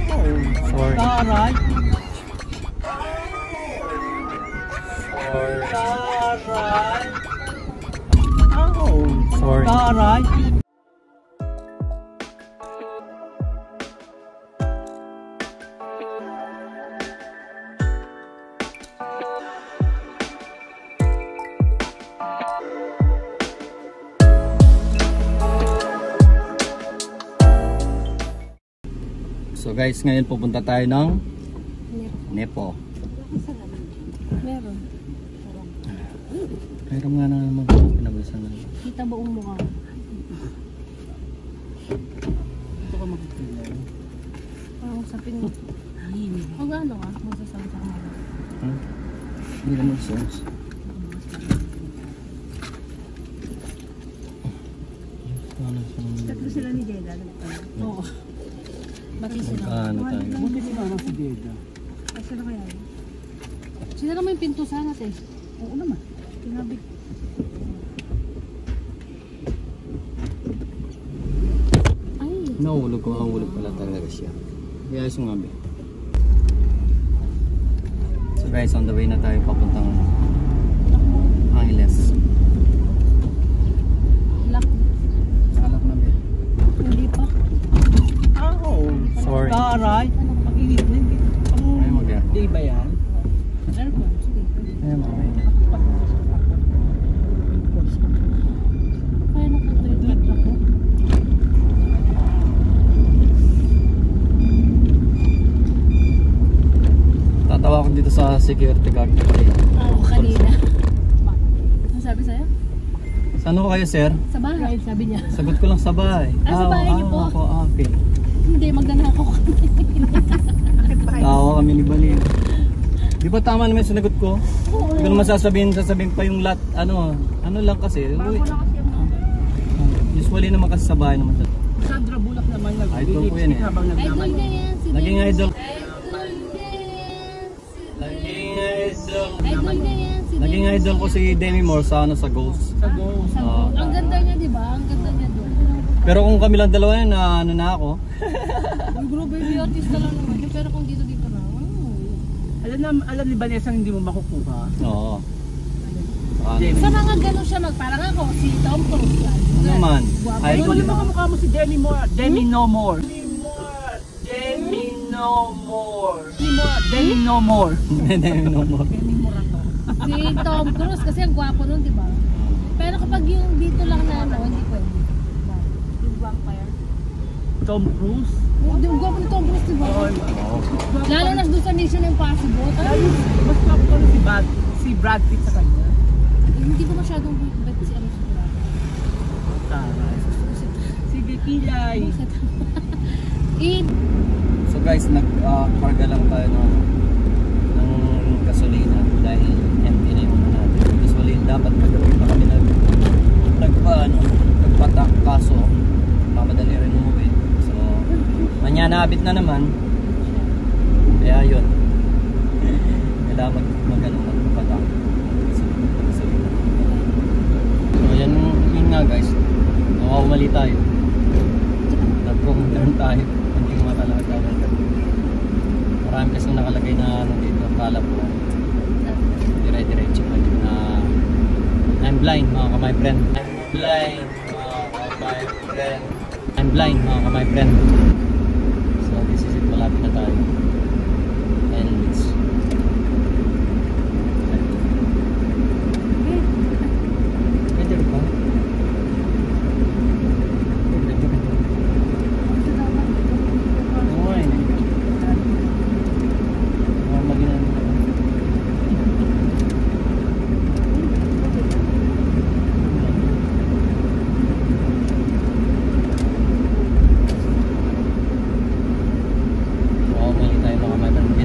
Sorry. Taray. Sorry. Taray. Sorry. Taray. So guys, ngayon pupunta tayo ng Nepo. Meron. Meron nga na naman pinabasan na. Kita buong mukha. Ito ka makikilay. Parang sa pin... Ang ano ka? Masasabi sa kamara. Hindi naman songs. Tatlo sila ni Jeda. Oo. Bati sila. Ano tayo? Buti sila na si Jeda. Ay, sila kaya yun? Sila naman yung pinto sana eh. Oo naman. Tinabi. Ay. Nahulog ko. Ang hulog pala talaga siya. Kaya sumabi. So guys, on the way na tayo papuntang Angeles. Lock. Salak na ba? Hindi pa. Sorry. Taray. Pag-init na hindi. Ay, mag-air. Di ba yan? Ano ba? Sige. Ay, mag-air. Kaya napunta yung tatlo ko. Tatawa ko dito sa security guard ko eh. Oo, kanina. Ano sabi sa'yo? Saan ko kayo, sir? Sa bahay, sabi niya. Sagot ko lang sa bahay. Sa bahay niyo po? Ako, okay. Hindi, magnanakaw kami. Tawa kami ni Balin. Di ba tama naman yung sinagot ko? Oo. Hindi ko naman sasabihin pa yung lot, ano lang kasi. Usually naman kasi sa bahay naman. Sandra Bulak naman Idol ko yan eh. habang Idol naglaman. niya yan. Si Naging Dennis. idol. Idol niya yan. Si Naging Dennis. idol ko si Demi Moore sa sa Ghost. Sa Ghost. Ang ganda niya, di ba? Ang ganda niya doon. Pero kung kami lang dalawa yun, ano na ako. Ang group baby artist na lang naman. Pero kung dito na. Alam ni Vanessa hindi mo makukuha. Oo. Demi. Sana nga gano'n siya parang ako, si Tom Cruise yan. Ano naman? Ay, Idol. ikaw naman kamukha mo si Demi Moore. Demi No More. Demi No More. Demi No More. Demi Moore. Demi Moore to. Si Tom Cruise kasi ang gwapo nun, di ba? Pero kapag yung dito lang na ano, hindi pwede. Yung vampire. Tom Cruise. Yung gwapo ni Tom Cruise, di ba? Lalo na doon sa Mission Impossible. Ay, Mas gwapo pa si Brad Pitt sa kanya. hindi ko masyadong bet si ano si Brad. Taray. Sige, kilay. So guys, nagkarga lang tayo ng gasolina dahil empty na yung ano natin. Usually dapat kagabi pa kami nagpatak, kaso mamadali rin umuwi. So manyanabit na naman. Kaya yun. Kailangan magpatak. So yan nga guys. Mali tayo. Nag-program tayo. Hindi ko matalaga. Marami kasing nakalagay na ano dito. Kala po dire-diretso na I'm blind mga kamay friend. I'm blind mga kamay friend. I'm blind mga kamay friend. So this is it. Malapit na tayo. 10 minutes. Pwede rin ba?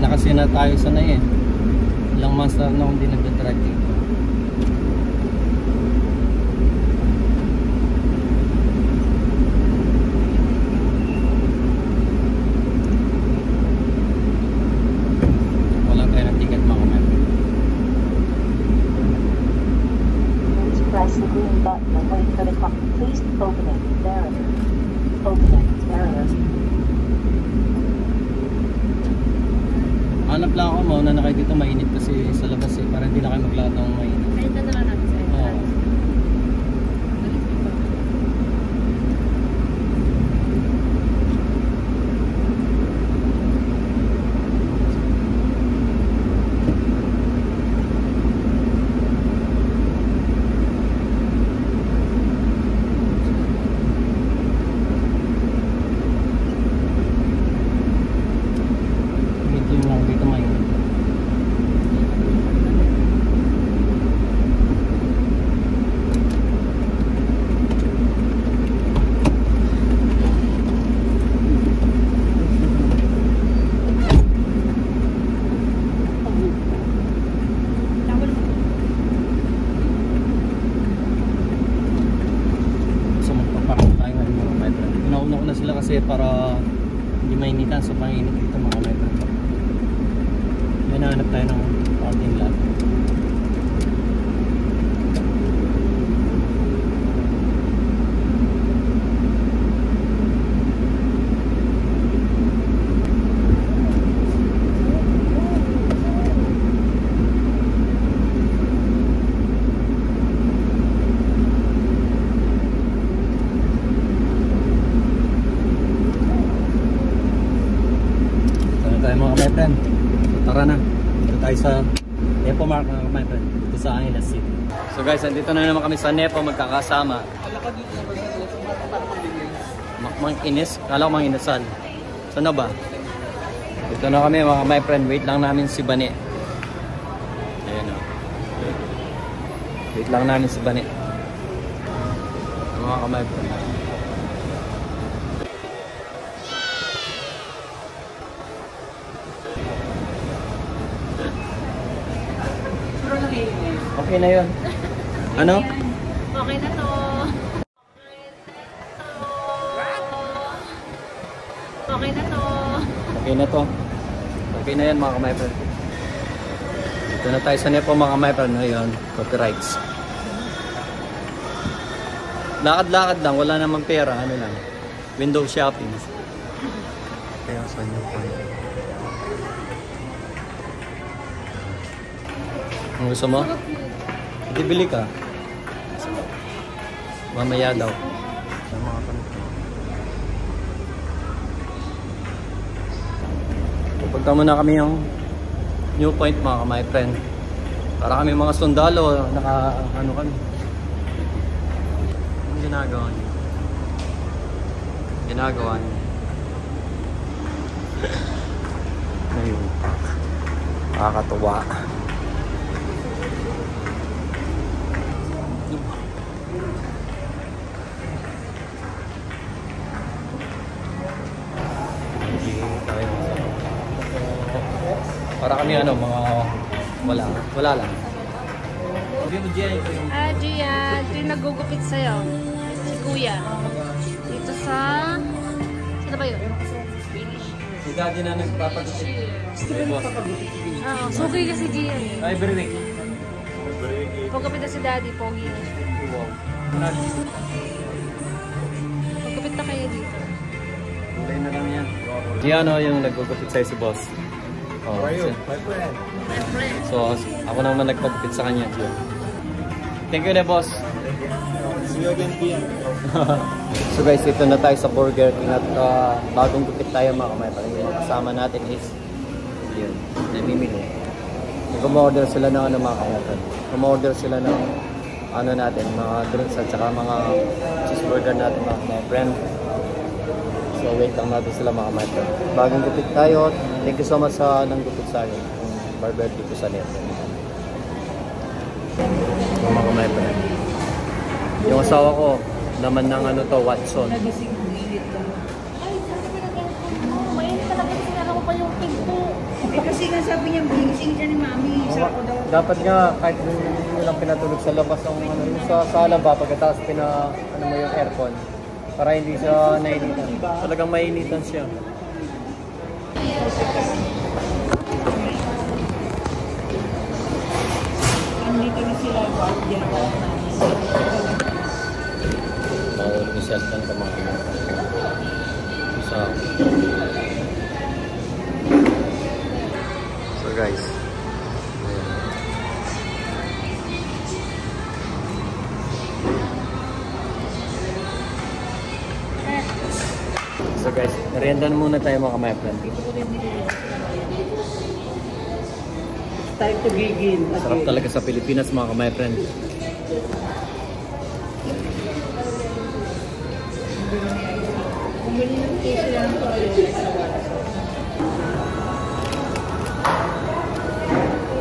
Kasi na tayo sanay eh. Ilang months na akong hindi nagda-drive dito. Walang tayo ng ticket mga kamay. Please press the green button and wait for the clock. Please open it. Barrier. Open it. Barrier. Hanap lang ako, mauna na kayo dito, mainit kasi sa labas eh, para hindi na kayo maglakad ng mainit. Kahit na lang natin sa entrance. Medium lang dito mainit. So magpapark tayo ngayon mga kapatid. Pinauna ko na sila kasi para hindi mainitan sa panginit dito mga kapatid. May nahanap tayo ng parking lot. Ito na tayo mga kapatid. Tara na. Dito tayo sa Nepo Mark mga kapatid. Dito sa Angeles City. So guys, andito na naman kami sa Nepo magkakasama. Mang Ines. Kala ko Mang Inesal. Saan na ba? Dito na kami mga my friend. Wait lang namin si Bane. Ayan o. Wait lang namin si Bane. Mga my friend. Okay na yun. Ano? Okay na to. Okay na to. Okay na to. Okay na yan mga ka-my-friend. Dito na tayo sa Nepo mga ka-my-friend. Ngayon, copyrights. Lakad-lakad lang. Wala namang pera. Ano lang. Window shopping. Kaya saan yung point? Ang gusto mo? Hindi bili ka. Mamaya daw. Sa mga kanito. Pupunta muna kami yung New Point mga my friend. Para kami mga sundalo, ano kami. Anong ginagawa niyo? Ginagawa niyo. Ayun. Nakakatuwa. Para kami ano, mga wala lang. Ah, Gian, ito yung nagugupit sa'yo. Si Kuya. Dito sa... Saan na ba yun? Si Daddy na nagpapagupit. Oo, suki kasi Gian. Ay, every week. Pagupit na si Daddy, pogi na siya. Pagupit na kayo dito. Kulay na lang yan. Gian o yung nagugupit sa'yo si boss. Oh, How are you? My friend. My friend. so ako naman nagpagupit sa kanya, Gian. Thank you na boss. See you again, PM. So guys, ito na tayo sa Burger King at bagong gupit tayo mga kamay. Yung kasama natin is yun, namimili. Kumorder sila ng ano mga kamay. Kumorder sila ng ano natin, mga drinks at saka mga cheeseburger natin mga kamay friend. So wait lang natin sila mga kamay. Bagong gupit tayo. Thank you so much sa nang gupit sa akin. Yung barber dito sa Nepo. So mga kamay friend. Yung asawa ko, naman ng ano to, Watson. Nagising ng init ka. Ay, sabi ko na mainit talaga sinara mo pa yung pinto. Eh kasi nga sabi niya, gising siya ni Mami. Sabi ko daw, Dapat nga, kahit hindi lang pinatulog sa labas ng ano, yung sa sala ba, pagkatapos ano mo yung aircon. Para hindi siya nainitan. Talagang mainitan siya. andito na sila. Mahulog yung cellphone ka mga isa. guys. So guys, merienda muna tayo mga my friend. Time to gigil. Sarap talaga sa Pilipinas mga my friend.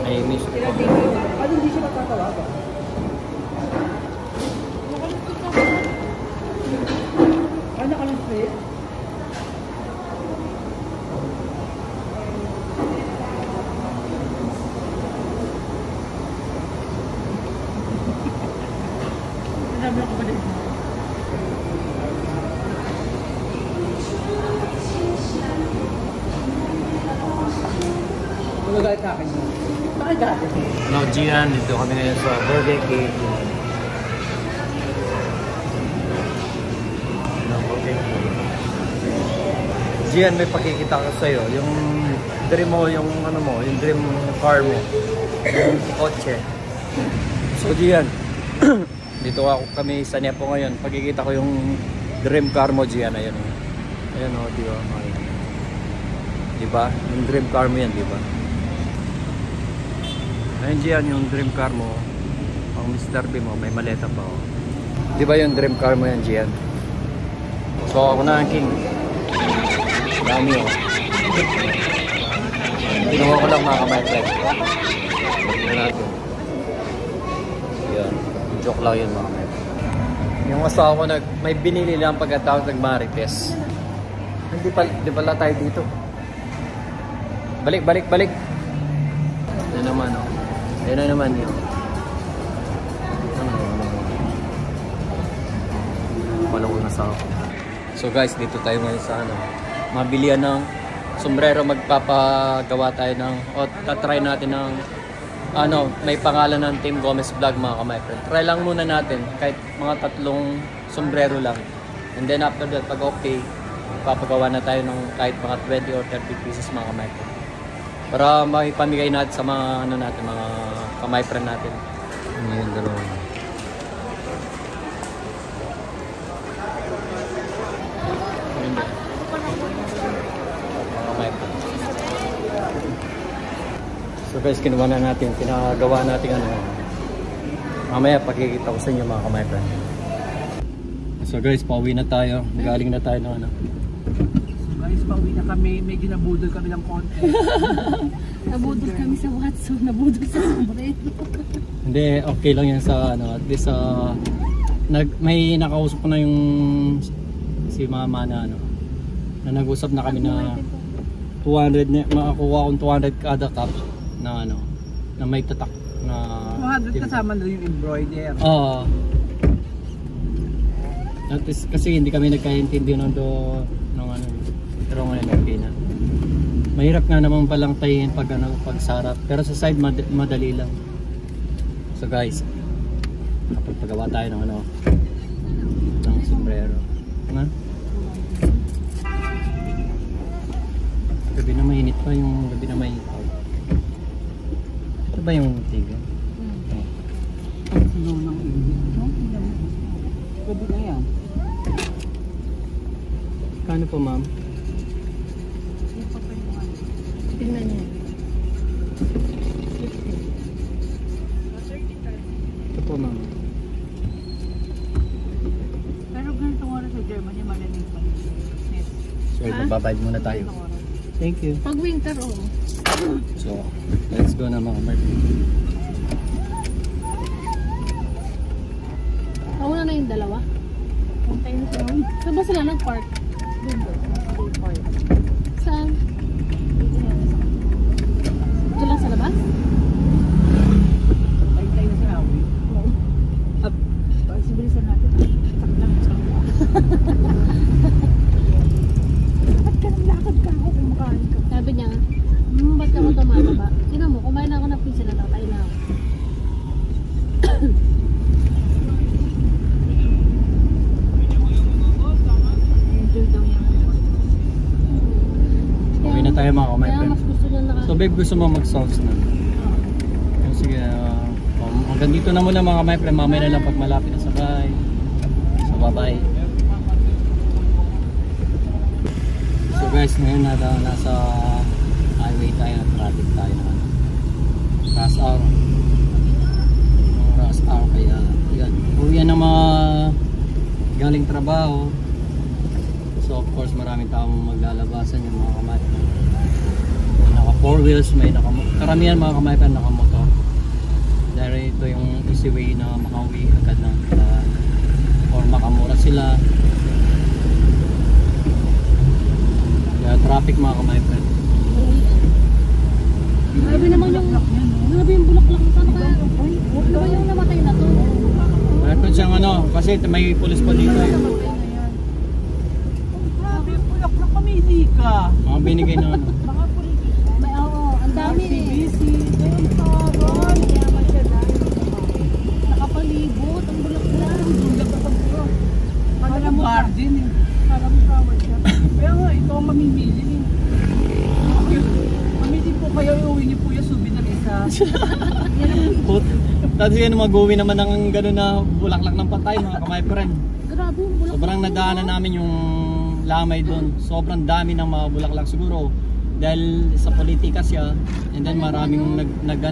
Ay, miss ko. Ano hindi siya magtatawagan? Ano ka lang straight? Sinabi ako ba din? Magagalit ka akin. Bakit galit? No, Gian, dito kami ngayon sa Burger King. No, Burger King. Gian, may pakikita ko sa'yo. Yung dream mo, yung ano mo, yung dream car mo. Yung kotse. So, Gian, dito kami sa Nepo ngayon. Pagkikita ko yung dream car mo, Gian. Ayun o. Ayun o, di ba? Diba? Yung dream car mo yan, diba? Ayun Gian, yung dream car mo, ang Mr. B mo, may maleta pa oh. Di ba yung dream car mo yan, Gian? So ako na ang king. Dami oh. Kinuha ko lang mga kamay friend. Tignan natin. Yan. Joke lang yun mga kamay. Yung asawa ko may binili lang pagkatapos nag-marites. Di pala tayo dito. Balik. Yan naman oh. Ayan na naman yun. Wala ko nasa ako. So guys, dito tayo ngayon sa ano. Mabilihan ng sombrero. Magpapagawa tayo ng o tatry natin ng ano, may pangalan ng Team Gomez Vlog mga kamay friend. Try lang muna natin kahit mga 3 sombrero lang. And then after that, pag okay, papagawa na tayo ng kahit mga 20 or 30 pieces mga kamay friend. Para maipamigay natin sa mga ano natin, mga kamay friend natin. Ngayon dalawa. Kamay friend. So guys, kinuha na natin, pinagawa natin ano. Mamaya pakikita ko sa inyo mga kamay friend. So guys, pauwi na tayo. Galing na tayo ng ano. Guys, pauwi na kami. Medyo nabudol kami ng konti. Nabudol kami sa Watson, nabudol sa sombrero. Hindi, okay lang yan sa ano, at least may nakausap ko na yung si mama na ano, na nag-usap na kami na 200 na makakuha akong 200 kada cup na ano, na may tatak na 200 kasama na yung embroider. Oo. At least kasi hindi kami nagkaintindi nung ano, pero ngayon okay na. Mahirap nga naman palang tayin pag ano, pag sarap, pero sa side madali lang. So guys, pagpagawa tayo ng ano, ng sombrero. Nga? Gabi na mainit pa, yung gabi na mainit pa. Ito ba yung tiga? Ang sinaw ng init. Gabi na yan. Kano po ma'am? Tingnan niya. Ito po ma'am. Pero ganito oras sa Germany, malalim pa. Yes. So magbabayad muna tayo. Thank you. Pag winter, oh. So, let's go na mga Mark. Nauna na yung dalawa. Puntay na sila. Saan ba sila nag-park? Saan? Ito lang sa labas? Tayo na sa hawi. Sibilisan natin. Saklang. Ba't ka nang lakad ka ako kumakain ka? Sabi niya, ba't ako tumataba? Sino mo, kumain ako ng pizza na lang. Tayo na ako. Enjoy daw niya. tayo mga my Kaya friend. mas gusto na So babe, gusto mo mag-sauce na? Sige, hanggang dito na muna mga my friend. Mamaya na lang pag malapit na sa bahay. So bye-bye. So guys, ngayon nasa highway tayo, traffic tayo na rush hour. Rush hour kaya yan. Uwi ng mga galing trabaho. So of course maraming taong maglalabasan yung mga kamay. May naka 4 wheels, may karamihan mga kamay pa naka-motor. Dahil ito yung easy way na makauwi agad ng or makamura sila. Kaya traffic mga kamay pa. Grabe naman yung bulaklak. Ano kaya? Ano ba yung namatay na to? Meron siyang kasi may pulis pa dito eh. Grabe, bulaklak kami, hindi ka. Mga binigay na May ang dami eh. RCBC, ayun, taron. Nakapalibot ang bulaklak. Parang garden eh. Parang flower siya. Kaya nga, ito ang mamimili eh. Mamili po kayo, iuwi niyo po yung souvenir isa. Tapos yan mag-uwi naman ng gano'n na bulaklak ng patay mga kamay friend. Grabe yung bulaklak. Sobrang nadaanan namin yung lamay doon. Sobrang dami ng mga bulaklak siguro. Dahil sa politika siya. And then maraming nagbigay.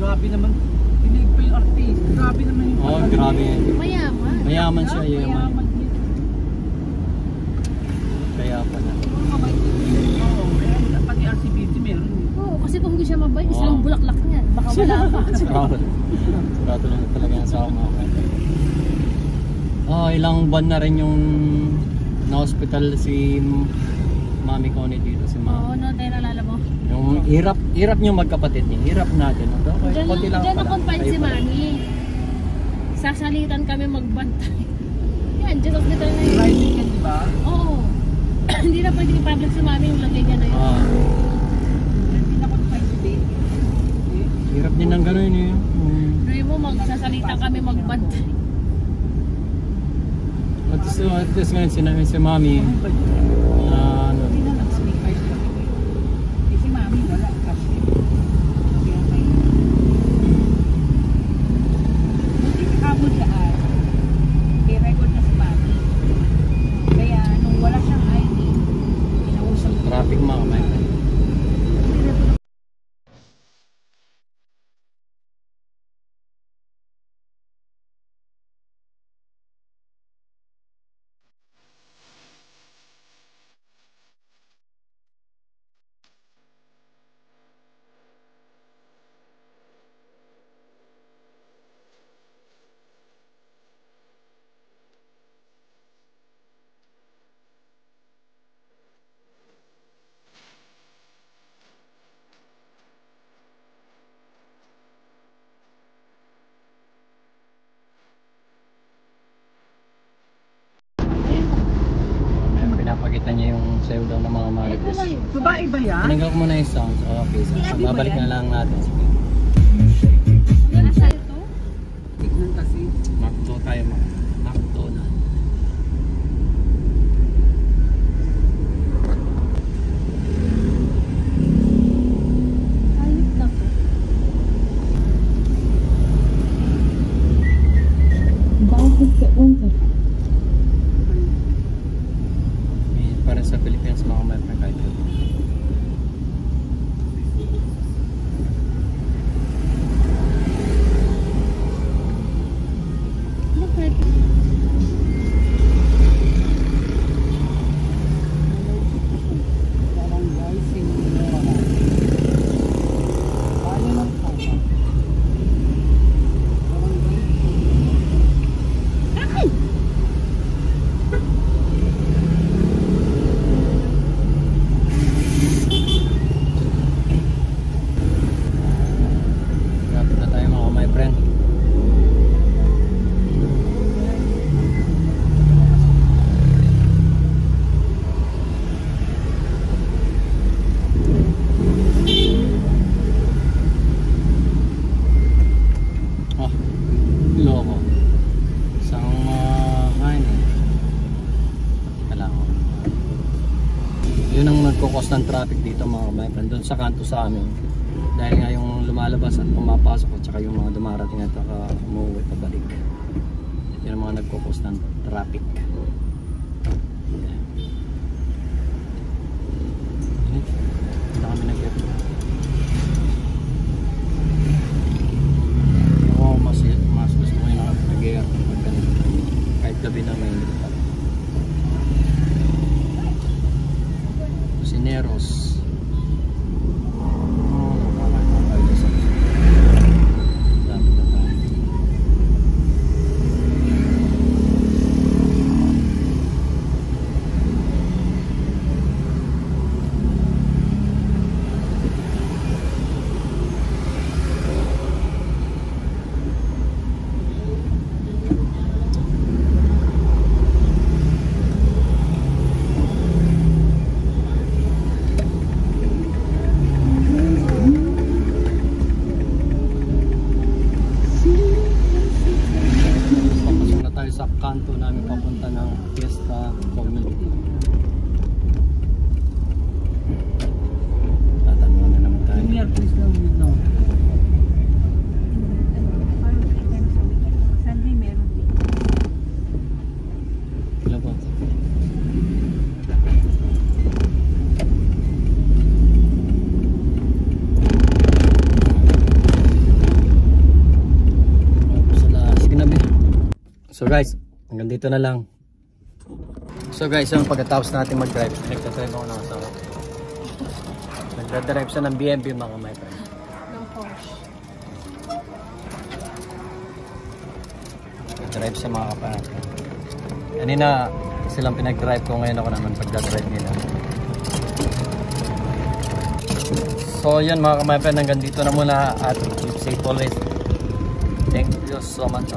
Grabe naman. Pinig pa yung artist. Grabe naman yung Oo, grabe. Mayaman. Mayaman siya, yaman. Mayaman din. Kaya pala. Oo, meron. Pati RCBC meron. Oo, kasi kung hindi siya mabay, isang bulaklak niyan. Baka wala pa. Sigurado lang talaga yan sa mga kapatid. Ilang buwan na rin yung na-hospital si Mami Connie dito, si Oo, Mami. no, tayo nalala mo. Yung hirap niyo magkapatid niya. Hirap natin. Diyan pala. na-confine si Kayo pala. Mami. Sasalitan kami magbantay. Yan, dyan hospital na yun. Riding yan, di ba? Oo. Hindi na pwede i-public si Mami yung lagay niya na yun. Hindi na confine si baby. Hirap din ng gano'n eh. Pero mo, magsasalita kami magbantay. At least ngayon sinabi si Mami na Hindi na nag-sneakers kami. Si Mami wala kasi. Kaya may... Buti kabul daan. May record na si Mami. Kaya nung wala siyang ID, pinausap ko. traffic mga kamay. Pinapakita niya yung sayo daw ng mga marites. Babae ba yan? Tinanggal ko muna yung sound. Okay, so babalik na lang natin. Sige. Yan sa ito? Tignan kasi. Makto tayo mga. Makto na. Ayop na to. Para sa Philippines mga may kahit ito. Ano pwede? nagkukos ng traffic dito mga kabayan. Doon sa kanto sa amin. Dahil nga yung lumalabas at pumapasok at saka yung mga dumarating at umuwi pabalik. Yan ang mga nagkukos ng traffic. Hindi kami nag-aircon. Ako mas gusto ko yung nag-aircon pag ganito. Kahit gabi na mainit pa. Sineros. Sa kanto namin papunta ng Fiesta Community. Tatanong na naman tayo. Parang 3 times a week. Sunday meron din. Ilan po? So guys, hanggang dito na lang. So guys, yung pagkatapos natin mag-drive, nagdadrive ako ng asawa. Nagdadrive siya ng BMB mga my friend. Ng Porsche. Nagdadrive siya mga kapatid. Kanina silang pinag-drive ko, ngayon ako naman pagdadrive nila. So yun mga my friend, hanggang dito na muna at keep safe always. Thank you so much.